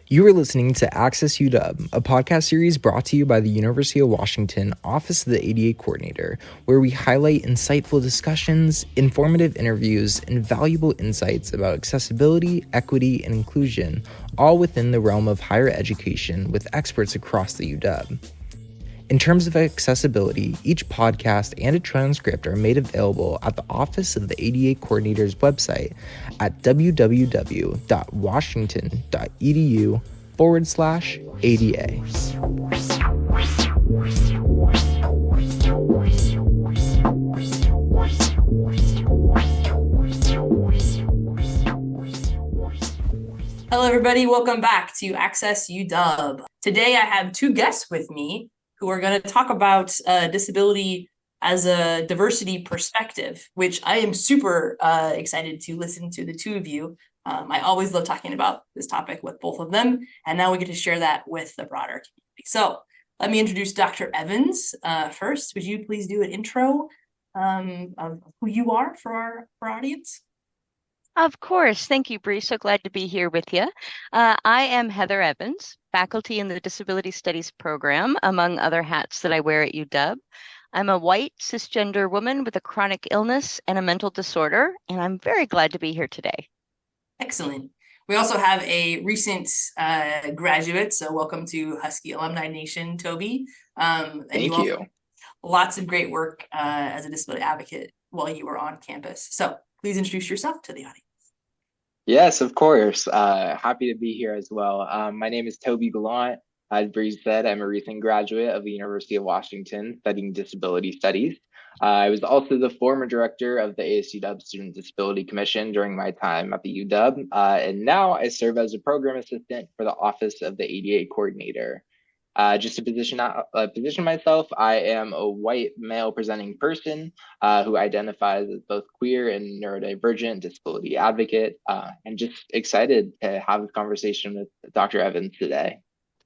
You are listening to AccessUW, a podcast series brought to you by the University of Washington Office of the ADA Coordinator, where we highlight insightful discussions, informative interviews, and valuable insights about accessibility, equity, and inclusion, all within the realm of higher education with experts across the UW. In terms of accessibility, each podcast and a transcript are made available at the Office of the ADA Coordinator's website at www.washington.edu/ADA. Hello, everybody. Welcome back to AccessUW. Today, I have two guests with me who are going to talk about disability as a diversity perspective, which I am super excited to listen to the two of you. I always love talking about this topic with both of them, and now we get to share that with the broader community. So let me introduce Dr. Evans first. Would you please do an intro of who you are for our audience? Of course. Thank you, Bree. So glad to be here with you. I am Heather Evans, faculty in the Disability Studies program, among other hats that I wear at UW. I'm a white cisgender woman with a chronic illness and a mental disorder, and I'm very glad to be here today. Excellent. We also have a recent graduate, so welcome to Husky Alumni Nation, Toby. Thank you. Lots of great work as a disability advocate while you were on campus. So please introduce yourself to the audience. Yes, of course. Happy to be here as well. My name is Toby Gallant. As Bree said, I'm a recent graduate of the University of Washington studying disability studies. I was also the former director of the AccessUW Student Disability Commission during my time at the UW, and now I serve as a program assistant for the Office of the ADA Coordinator. Just to position myself, I am a white male presenting person who identifies as both queer and neurodivergent disability advocate, and just excited to have this conversation with Dr. Evans today.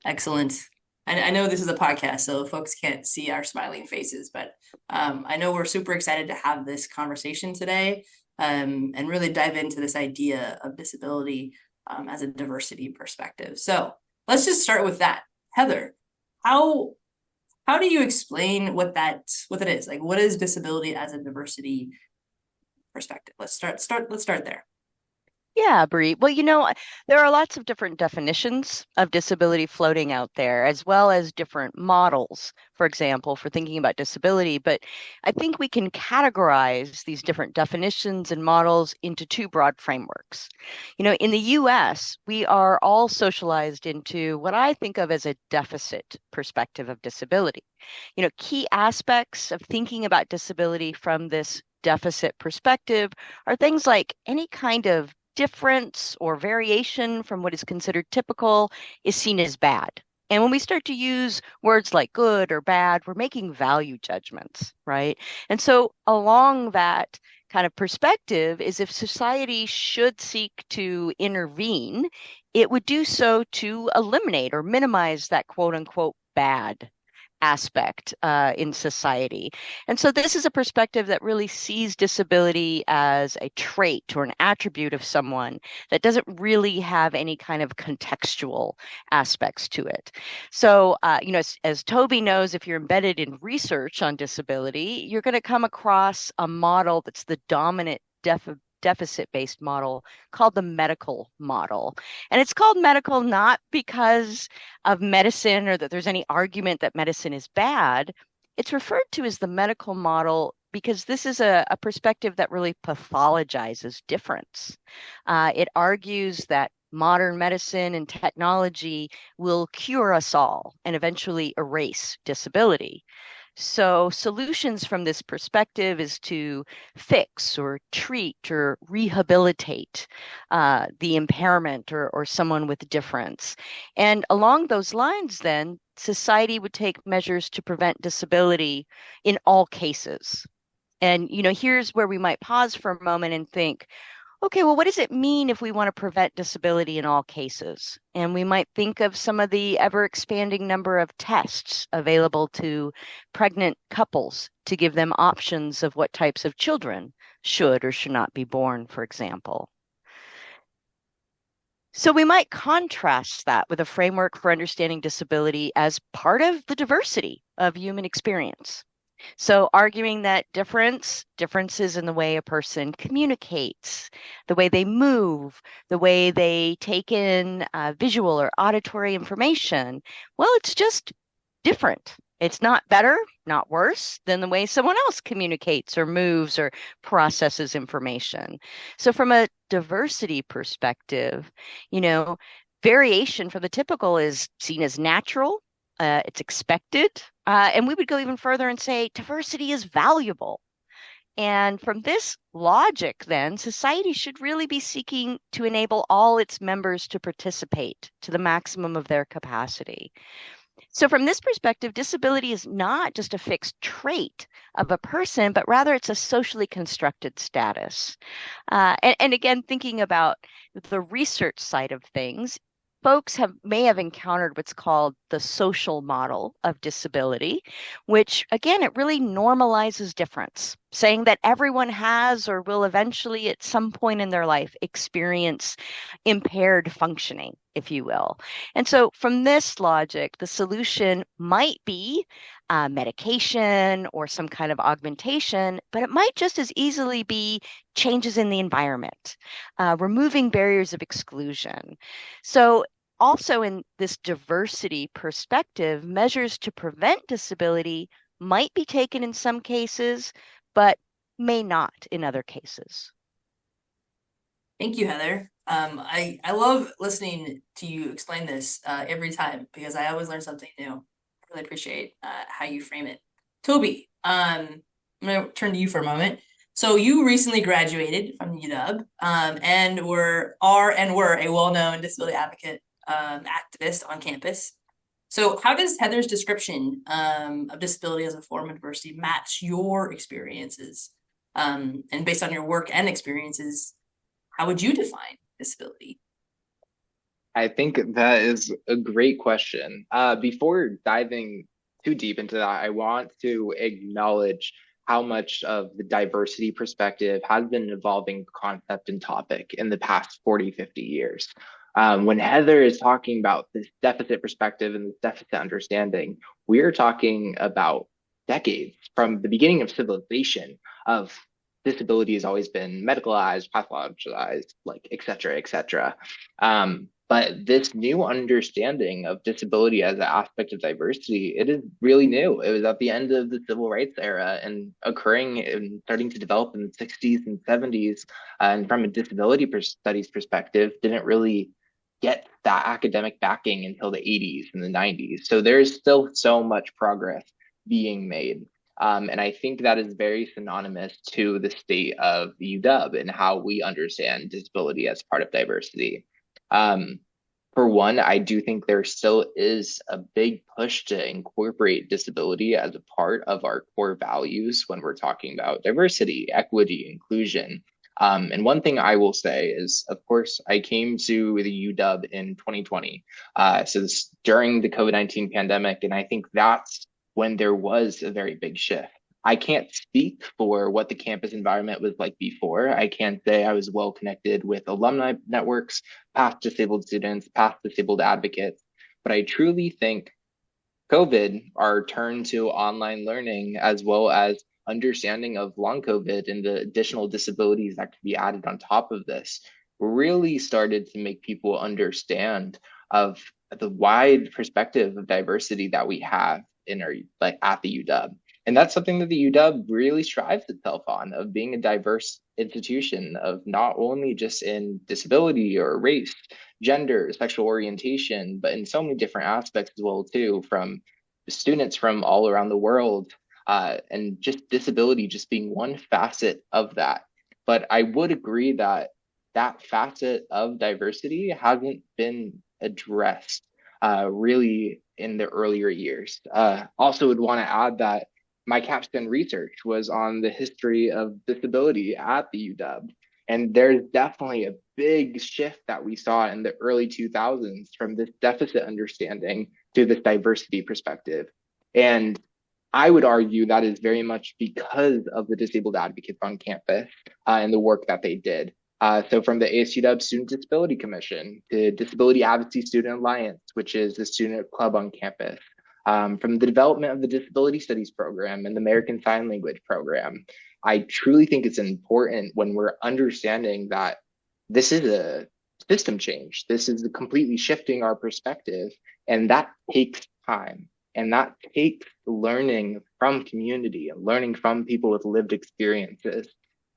Excellent. I know this is a podcast, so folks can't see our smiling faces, but I know we're super excited to have this conversation today and really dive into this idea of disability as a diversity perspective. So let's just start with that. Heather, how do you explain what that is? Like, what is disability as a diversity perspective? Let's start there. Yeah, Bree. Well, there are lots of different definitions of disability floating out there, as well as different models, for example, for thinking about disability. But I think we can categorize these different definitions and models into two broad frameworks. In the US, we are all socialized into what I think of as a deficit perspective of disability. Key aspects of thinking about disability from this deficit perspective are things like any kind of difference or variation from what is considered typical is seen as bad. And when we start to use words like good or bad, we're making value judgments, right? And so along that kind of perspective is if society should seek to intervene, it would do so to eliminate or minimize that quote unquote bad aspect in society. And so this is a perspective that really sees disability as a trait or an attribute of someone that doesn't really have any kind of contextual aspects to it. So, as Toby knows, if you're embedded in research on disability, you're going to come across a model that's the dominant deficit-based model called the medical model. And it's called medical not because of medicine or that there's any argument that medicine is bad. It's referred to as the medical model because this is a perspective that really pathologizes difference. It argues that modern medicine and technology will cure us all and eventually erase disability. So solutions from this perspective is to fix or treat or rehabilitate the impairment or someone with difference. And along those lines, then, society would take measures to prevent disability in all cases. And, here's where we might pause for a moment and think, okay, well, what does it mean if we want to prevent disability in all cases? And we might think of some of the ever-expanding number of tests available to pregnant couples to give them options of what types of children should or should not be born, for example. So we might contrast that with a framework for understanding disability as part of the diversity of human experience. So arguing that differences in the way a person communicates, the way they move, the way they take in visual or auditory information, well, it's just different. It's not better, not worse than the way someone else communicates or moves or processes information. So from a diversity perspective, you know, variation from the typical is seen as natural, it's expected, and we would go even further and say diversity is valuable. And from this logic, then, society should really be seeking to enable all its members to participate to the maximum of their capacity. So, from this perspective, disability is not just a fixed trait of a person, but rather it's a socially constructed status. And again, thinking about the research side of things, folks may have encountered what's called the social model of disability, which again, it really normalizes difference, saying that everyone has or will eventually at some point in their life experience impaired functioning, if you will. And so from this logic, the solution might be medication or some kind of augmentation, but it might just as easily be changes in the environment, removing barriers of exclusion. So, also in this diversity perspective, measures to prevent disability might be taken in some cases, but may not in other cases. Thank you, Heather. I love listening to you explain this every time because I always learn something new. I really appreciate how you frame it. Toby, I'm going to turn to you for a moment. So you recently graduated from UW and were a well-known disability advocate activist on campus. So how does Heather's description of disability as a form of diversity match your experiences? And based on your work and experiences, how would you define disability? I think that is a great question. Before diving too deep into that, I want to acknowledge how much of the diversity perspective has been an evolving concept and topic in the past 40, 50 years. When Heather is talking about this deficit perspective and this deficit understanding, we're talking about decades from the beginning of civilization of disability has always been medicalized, pathologized, like et cetera, et cetera. But this new understanding of disability as an aspect of diversity, it is really new. It was at the end of the civil rights era and occurring and starting to develop in the 60s and 70s. And from a disability studies perspective, didn't really get that academic backing until the 80s and the 90s. So there's still so much progress being made. And I think that is very synonymous to the state of UW and how we understand disability as part of diversity. For one, I do think there still is a big push to incorporate disability as a part of our core values when we're talking about diversity, equity, inclusion. And one thing I will say is, of course, I came to the UW in 2020. So this during the COVID-19 pandemic, and I think that's when there was a very big shift. I can't speak for what the campus environment was like before. I can say I was well connected with alumni networks, past disabled students, past disabled advocates. But I truly think COVID, our turn to online learning, as well as understanding of long COVID and the additional disabilities that could be added on top of this, really started to make people understand of the wide perspective of diversity that we have in our like at the UW. And that's something that the UW really strives itself on, of being a diverse institution of not only just in disability or race, gender, sexual orientation, but in so many different aspects as well too, from students from all around the world, and just disability just being one facet of that. But I would agree that that facet of diversity hasn't been addressed really in the earlier years. Also would want to add that my capstone research was on the history of disability at the UW. And there's definitely a big shift that we saw in the early 2000s from this deficit understanding to this diversity perspective. And I would argue that is very much because of the disabled advocates on campus and the work that they did. So from the AccessUW Student Disability Commission, the Disability Advocacy Student Alliance, which is the student club on campus, from the development of the Disability Studies program and the American Sign Language program. I truly think it's important when we're understanding that this is a system change. This is completely shifting our perspective, and that takes time. And that takes learning from community and learning from people with lived experiences.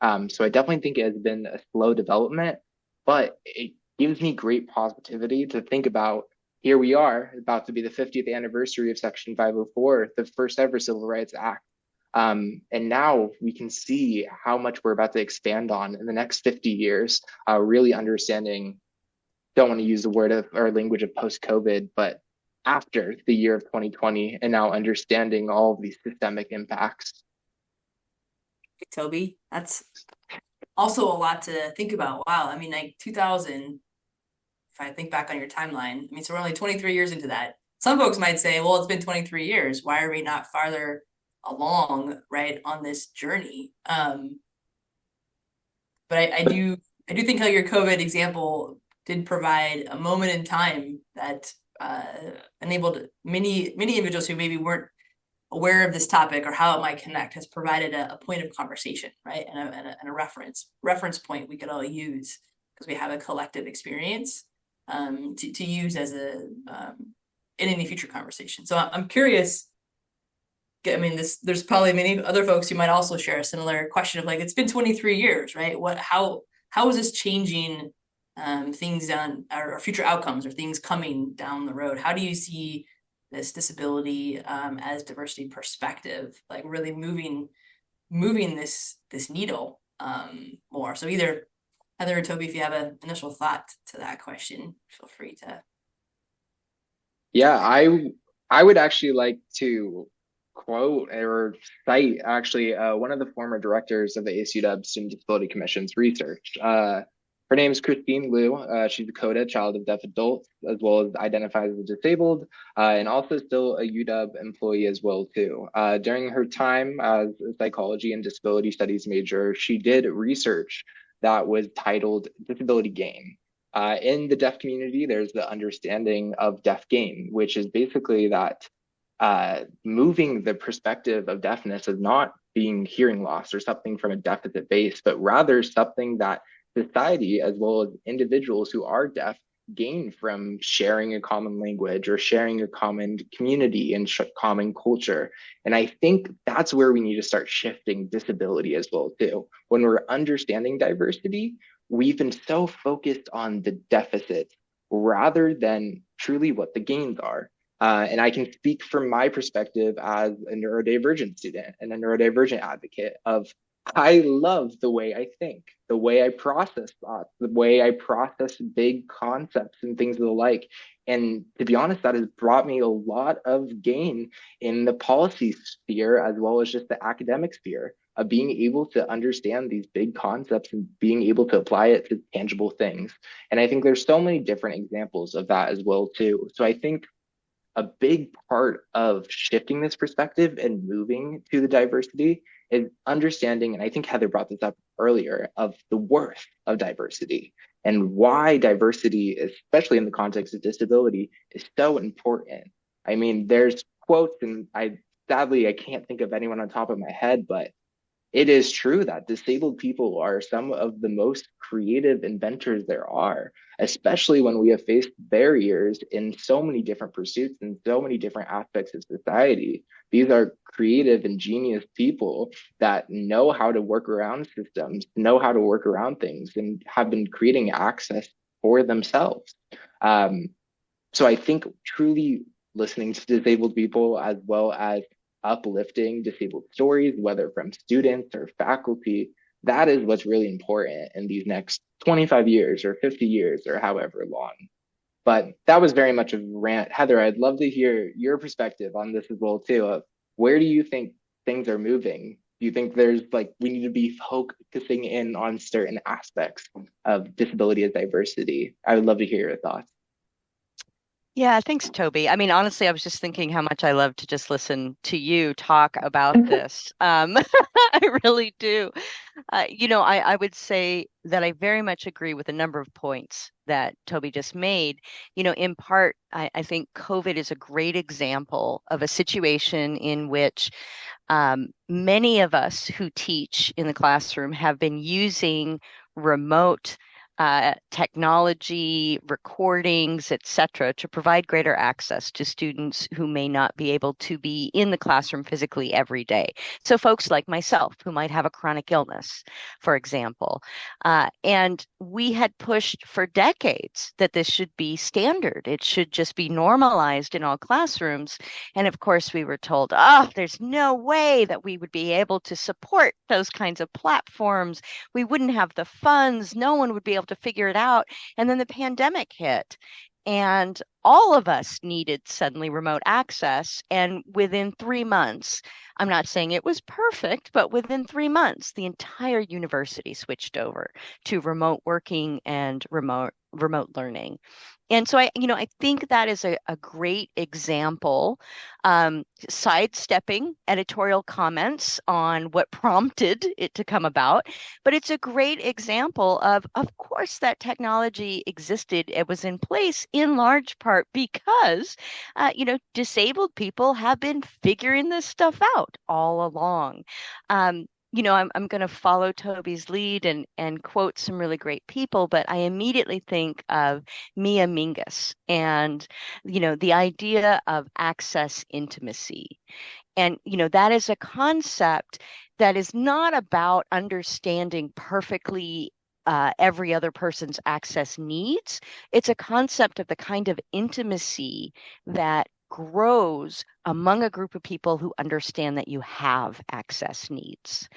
So I definitely think it has been a slow development, but it gives me great positivity to think about here we are about to be the 50th anniversary of Section 504, the first ever Civil Rights Act. And now we can see how much we're about to expand on in the next 50 years, really understanding, don't want to use the word of or language of post-COVID, but after the year of 2020 and now understanding all of these systemic impacts. Toby, that's also a lot to think about. Wow. I mean, like 2000, if I think back on your timeline, I mean, so we're only 23 years into that. Some folks might say, well, it's been 23 years. Why are we not farther along, right, on this journey? But I do think how your COVID example did provide a moment in time that enabled many individuals who maybe weren't aware of this topic or how it might connect, has provided a point of conversation, right? And a reference point we could all use because we have a collective experience to use as a in any future conversation. So I'm curious. I mean, there's probably many other folks who might also share a similar question of like, it's been 23 years, right? How is this changing things on our future outcomes or things coming down the road? How do you see this disability as diversity perspective, like really moving this needle more? So either Heather or Toby, if you have an initial thought to that question, feel free to. Yeah, I would actually like to quote or cite actually one of the former directors of the AccessUW Student Disability Commission's research. Her name is Christine Liu. She's a CODA, child of deaf adults, as well as identifies as disabled, and also still a UW employee as well too. During her time as a psychology and disability studies major, she did research that was titled Disability Gain. In the deaf community, there's the understanding of deaf gain, which is basically that moving the perspective of deafness as not being hearing loss or something from a deficit base, but rather something that society, as well as individuals who are deaf, gain from sharing a common language or sharing a common community and common culture. And I think that's where we need to start shifting disability as well too. When we're understanding diversity, we've been so focused on the deficits rather than truly what the gains are. And I can speak from my perspective as a neurodivergent student and a neurodivergent advocate of I love the way I think, the way I process thoughts, the way I process big concepts and things of the like. And to be honest, that has brought me a lot of gain in the policy sphere as well as just the academic sphere of being able to understand these big concepts and being able to apply it to tangible things. And I think there's so many different examples of that as well too. So I think a big part of shifting this perspective and moving to the diversity is understanding, and I think Heather brought this up earlier, of the worth of diversity and why diversity, especially in the context of disability, is so important. I mean, there's quotes, and sadly I can't think of anyone on top of my head, but it is true that disabled people are some of the most creative inventors there are, especially when we have faced barriers in so many different pursuits and so many different aspects of society. These are creative, ingenious people that know how to work around systems, know how to work around things, and have been creating access for themselves. So I think truly listening to disabled people as well as uplifting disabled stories, whether from students or faculty, that is what's really important in these next 25 years or 50 years or however long. But that was very much a rant. Heather, I'd love to hear your perspective on this as well too. Of where do you think things are moving? Do you think there's we need to be focusing in on certain aspects of disability as diversity? I would love to hear your thoughts. Yeah, thanks, Toby. I mean, honestly, I was just thinking how much I love to just listen to you talk about this. I really do. I would say that I very much agree with a number of points that Toby just made. In part, I think COVID is a great example of a situation in which many of us who teach in the classroom have been using remote technology, recordings, etc., to provide greater access to students who may not be able to be in the classroom physically every day. So, folks like myself who might have a chronic illness, for example. And we had pushed for decades that this should be standard. It should just be normalized in all classrooms. And of course, we were told, oh, there's no way that we would be able to support those kinds of platforms. We wouldn't have the funds. No one would be able to figure it out. And then the pandemic hit. And all of us needed suddenly remote access. And within 3 months, I'm not saying it was perfect, but within 3 months, the entire university switched over to remote working and remote learning. And so I think that is a great example, sidestepping editorial comments on what prompted it to come about. But it's a great example of course, that technology existed. It was in place in large part because, disabled people have been figuring this stuff out all along. I'm going to follow Toby's lead and quote some really great people, but I immediately think of Mia Mingus and, the idea of access intimacy. And, that is a concept that is not about understanding perfectly every other person's access needs. It's a concept of the kind of intimacy that grows among a group of people who understand that you have access needs.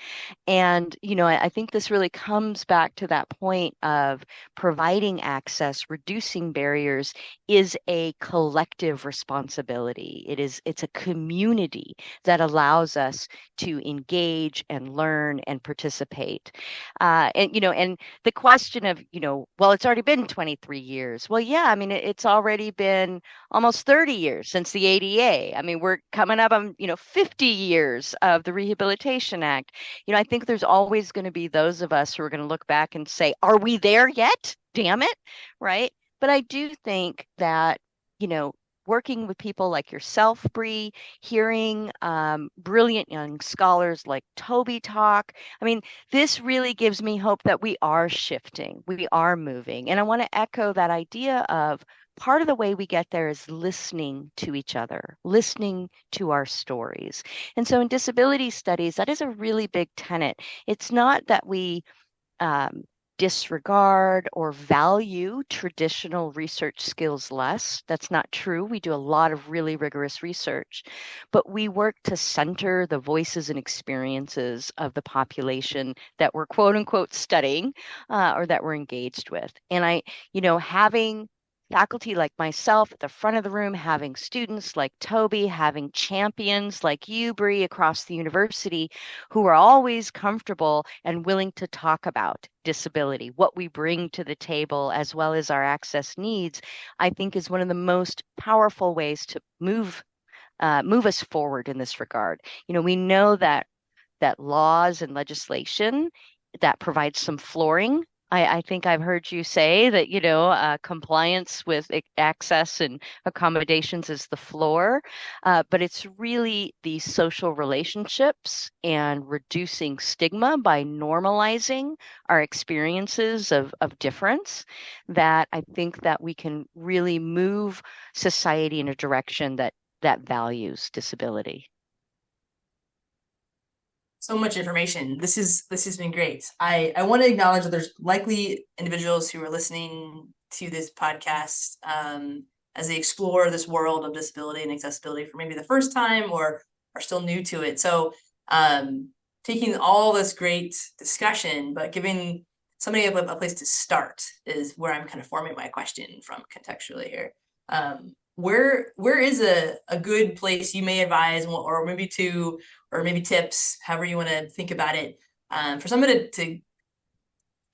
And, I think this really comes back to that point of providing access, reducing barriers is a collective responsibility. It's a community that allows us to engage and learn and participate. And the question of, well, it's already been 23 years. Well, yeah, I mean, it's already been almost 30 years since the ADA. I mean, we're coming up on, 50 years of the Rehabilitation Act. I think there's always going to be those of us who are going to look back and say, are we there yet? Damn it. Right. But I do think that, working with people like yourself, Bree, hearing brilliant young scholars like Toby talk, I mean, this really gives me hope that we are shifting, we are moving. And I want to echo that idea of part of the way we get there is listening to each other, listening to our stories. And so in disability studies, that is a really big tenet. It's not that we um, disregard or value traditional research skills less. That's not true. We do a lot of really rigorous research, but we work to center the voices and experiences of the population that we're quote unquote studying or that we're engaged with. And having faculty like myself at the front of the room, having students like Toby, having champions like you, Bree, across the university who are always comfortable and willing to talk about disability, what we bring to the table, as well as our access needs, I think is one of the most powerful ways to move us forward in this regard. We know that laws and legislation that provides some flooring. I think I've heard you say that, compliance with access and accommodations is the floor, but it's really the social relationships and reducing stigma by normalizing our experiences of difference that I think that we can really move society in a direction that values disability. So much information. This has been great. I want to acknowledge that there's likely individuals who are listening to this podcast as they explore this world of disability and accessibility for maybe the first time or are still new to it. So taking all this great discussion, but giving somebody a place to start is where I'm kind of forming my question from contextually here. Where is a good place you may advise, or maybe two, or maybe tips, however you want to think about it, for somebody to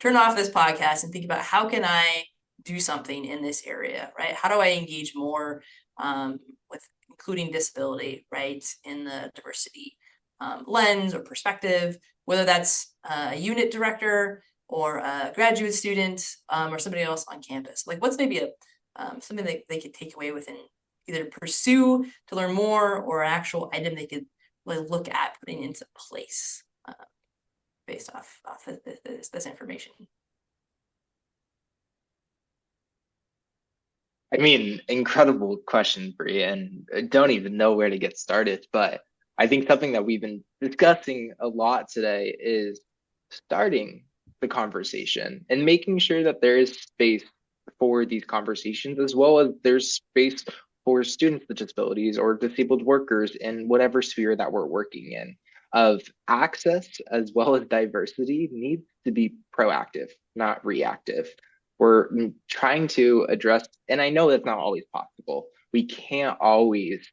turn off this podcast and think about how can I do something in this area, right? How do I engage more with including disability, right, in the diversity lens or perspective, whether that's a unit director or a graduate student or somebody else on campus? Like, what's maybe a something that they could take away with and either pursue to learn more, or an actual item they could look at putting into place based off this information? I mean, incredible question, Bree, and I don't even know where to get started. But I think something that we've been discussing a lot today is starting the conversation and making sure that there is space for these conversations, as well as there's space for students with disabilities or disabled workers in whatever sphere that we're working in. Of access as well as diversity needs to be proactive, not reactive. We're trying to address, and I know that's not always possible. We can't always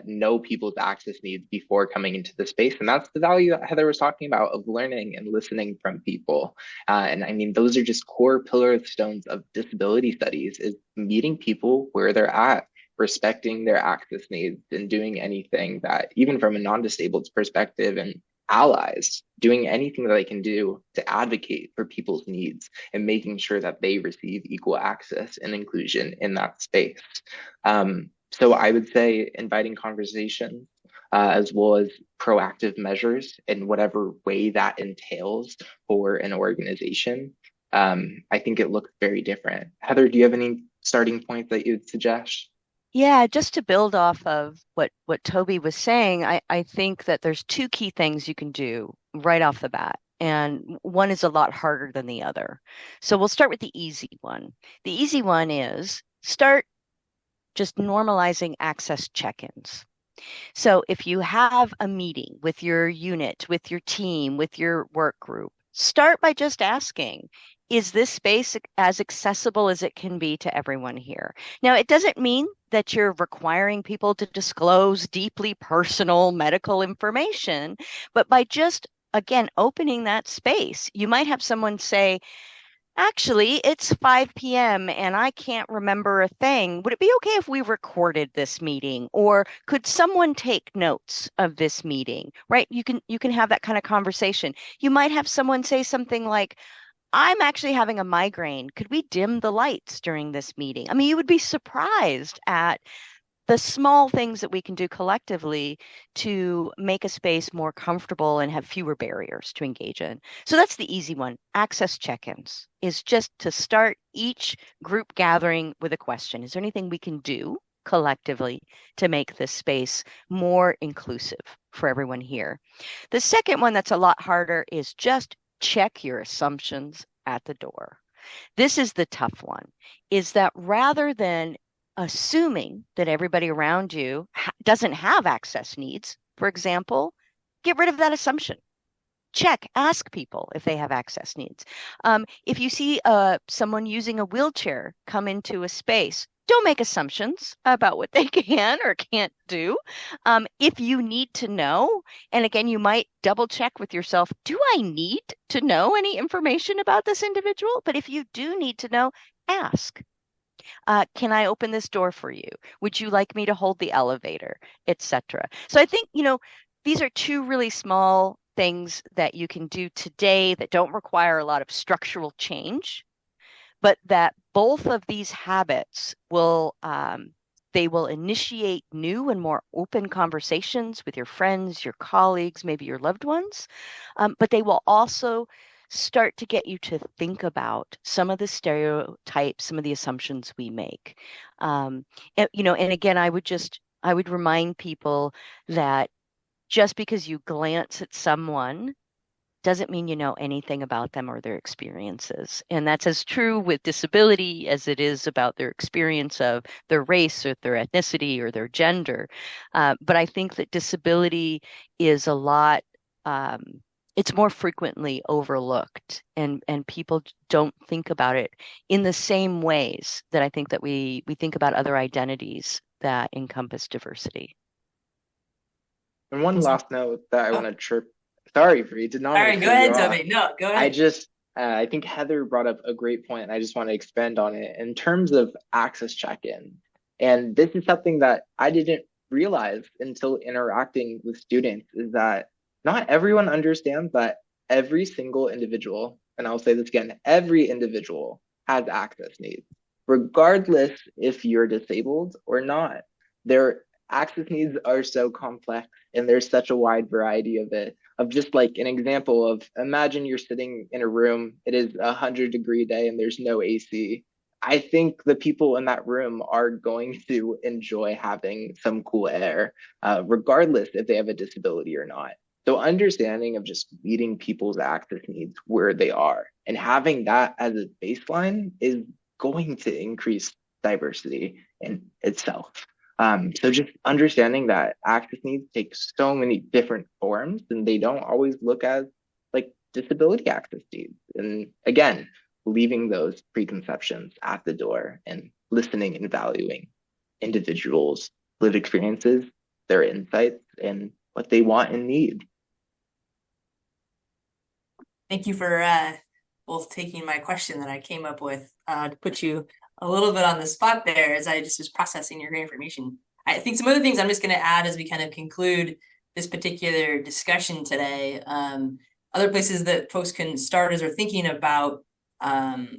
know people's access needs before coming into the space. And that's the value that Heather was talking about of learning and listening from people. And I mean, those are just core pillar stones of disability studies, is meeting people where they're at, respecting their access needs, and doing anything that, even from a non-disabled perspective, and allies doing anything that they can do to advocate for people's needs and making sure that they receive equal access and inclusion in that space. So I would say inviting conversations as well as proactive measures in whatever way that entails for an organization. I think it looks very different. Heather, do you have any starting points that you'd suggest? Yeah, just to build off of what Toby was saying, I think that there's two key things you can do right off the bat, and one is a lot harder than the other. So we'll start with the easy one. The easy one is start just normalizing access check-ins. So if you have a meeting with your unit, with your team, with your work group, start by just asking, is this space as accessible as it can be to everyone here? Now, it doesn't mean that you're requiring people to disclose deeply personal medical information, but by just, again, opening that space, you might have someone say, actually, it's 5 p.m. and I can't remember a thing. Would it be okay if we recorded this meeting? Or could someone take notes of this meeting? Right? You can have that kind of conversation. You might have someone say something like, I'm actually having a migraine. Could we dim the lights during this meeting? I mean, you would be surprised at the small things that we can do collectively to make a space more comfortable and have fewer barriers to engage in. So that's the easy one. Access check-ins is just to start each group gathering with a question. Is there anything we can do collectively to make this space more inclusive for everyone here? The second one that's a lot harder is just check your assumptions at the door. This is the tough one, is that rather than assuming that everybody around you doesn't have access needs, for example, get rid of that assumption. Check, ask people if they have access needs. If you see someone using a wheelchair come into a space, don't make assumptions about what they can or can't do. If you need to know, and again, you might double check with yourself, do I need to know any information about this individual? But if you do need to know, ask. Can I open this door for you? Would you like me to hold the elevator, etc.? So I think, these are two really small things that you can do today that don't require a lot of structural change, but that both of these habits will they will initiate new and more open conversations with your friends, your colleagues, maybe your loved ones, but they will also start to get you to think about some of the stereotypes, some of the assumptions we make. And again, I would remind people that just because you glance at someone doesn't mean you know anything about them or their experiences. And that's as true with disability as it is about their experience of their race or their ethnicity or their gender. But I think that disability is a lot, it's more frequently overlooked, and people don't think about it in the same ways that I think that we think about other identities that encompass diversity. And one last note that I want to chirp. Sorry, Bree, did not All mean to right, go cut you ahead, off. Toby. No, go I ahead. just I think Heather brought up a great point, and I just want to expand on it in terms of access check-in. And this is something that I didn't realize until interacting with students, is that not everyone understands that every single individual, and I'll say this again, every individual has access needs, regardless if you're disabled or not. Their access needs are so complex, and there's such a wide variety of it. Of just like an example of, imagine you're sitting in a room, it is 100-degree day and there's no AC. I think the people in that room are going to enjoy having some cool air, regardless if they have a disability or not. So understanding of just meeting people's access needs where they are and having that as a baseline is going to increase diversity in itself. So just understanding that access needs take so many different forms, and they don't always look as like disability access needs. And again, leaving those preconceptions at the door and listening and valuing individuals' lived experiences, their insights, and what they want and need. Thank you for both taking my question that I came up with to put you a little bit on the spot there as I just was processing your great information. I think some other things I'm just going to add as we kind of conclude this particular discussion today. Other places that folks can start as they're thinking about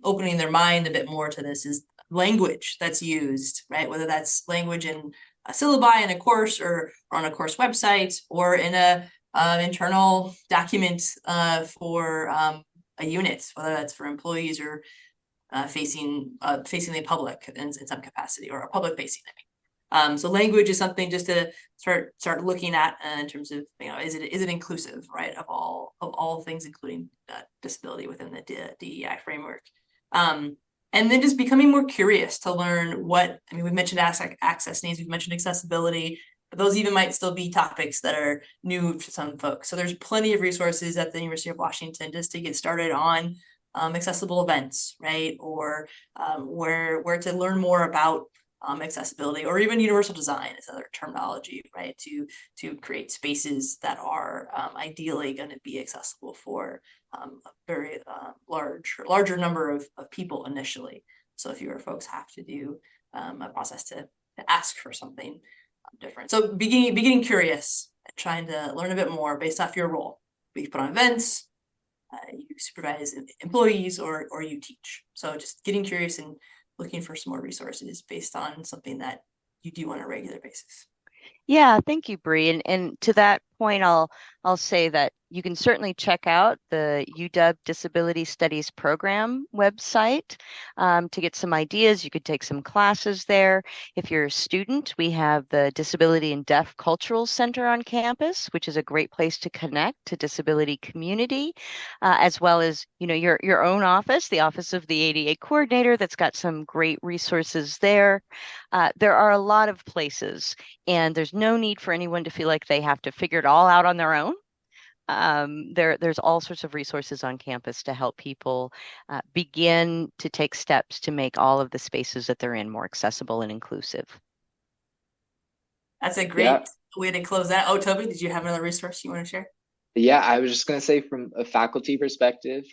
opening their mind a bit more to this is language that's used, right? Whether that's language in a syllabi in a course or on a course website or in a internal document for a unit, whether that's for employees or facing the public in some capacity, or a public facing. So language is something just to start looking at in terms of, is it inclusive, right, of all things, including disability within the DEI framework. And then just becoming more curious to learn we've mentioned access needs, we've mentioned accessibility, but those even might still be topics that are new to some folks. So there's plenty of resources at the University of Washington just to get started on accessible events, right? Or where to learn more about accessibility, or even universal design is another terminology, right? To create spaces that are ideally going to be accessible for a very larger number of people initially. So fewer folks have to do a process to ask for something different. So beginning curious and trying to learn a bit more based off your role. You put on events, you supervise employees, or you teach. So just getting curious and looking for some more resources based on something that you do on a regular basis. Yeah, thank you, Bree. And to that point, I'll say that you can certainly check out the UW Disability Studies Program website to get some ideas. You could take some classes there. If you're a student, we have the Disability and Deaf Cultural Center on campus, which is a great place to connect to disability community, as well as your own office, the Office of the ADA Coordinator, that's got some great resources there. There are a lot of places, and there's no need for anyone to feel like they have to figure it all out on their own. There's all sorts of resources on campus to help people begin to take steps to make all of the spaces that they're in more accessible and inclusive. That's a great way to close that. Oh, Toby, did you have another resource you want to share? Yeah, I was just going to say, from a faculty perspective,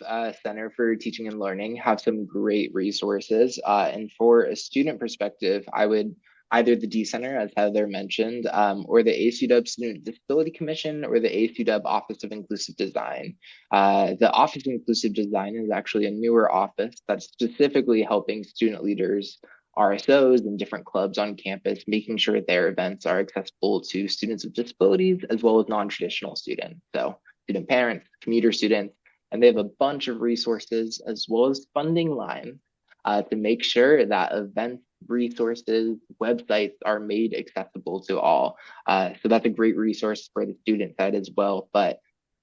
Center for Teaching and Learning have some great resources. And for a student perspective, I would either the D Center, as Heather mentioned, or the AccessUW Student Disability Commission, or the AccessUW Office of Inclusive Design. The Office of Inclusive Design is actually a newer office that's specifically helping student leaders, RSOs, and different clubs on campus, making sure their events are accessible to students with disabilities as well as non-traditional students. So student parents, commuter students, and they have a bunch of resources as well as funding lines to make sure that events, resources, websites are made accessible to all. So that's a great resource for the student side as well. But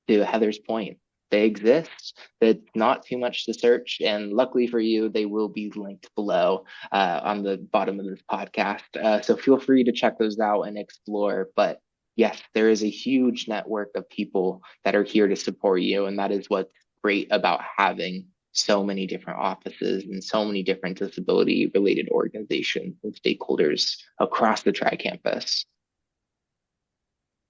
to Heather's point, they exist. It's not too much to search, and luckily for you, they will be linked below on the bottom of this podcast. So feel free to check those out and explore. But yes, there is a huge network of people that are here to support you, and that is what's great about having so many different offices and so many different disability-related organizations and stakeholders across the tri-campus.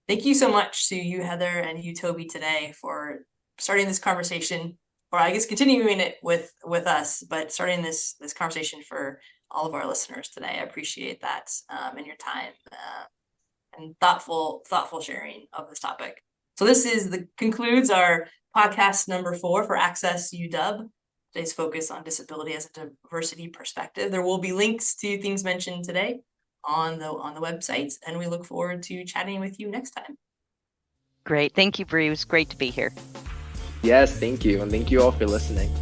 Thank you so much to you, Heather, and you, Toby, today for starting this conversation or I guess continuing it with us, but starting this conversation for all of our listeners today. I appreciate that and your time and thoughtful sharing of this topic. So this concludes our podcast number 4 for AccessUW. Today's focus on disability as a diversity perspective. There will be links to things mentioned today on the website, and we look forward to chatting with you next time. Great. Thank you, Bree. It was great to be here. Yes, thank you. And thank you all for listening.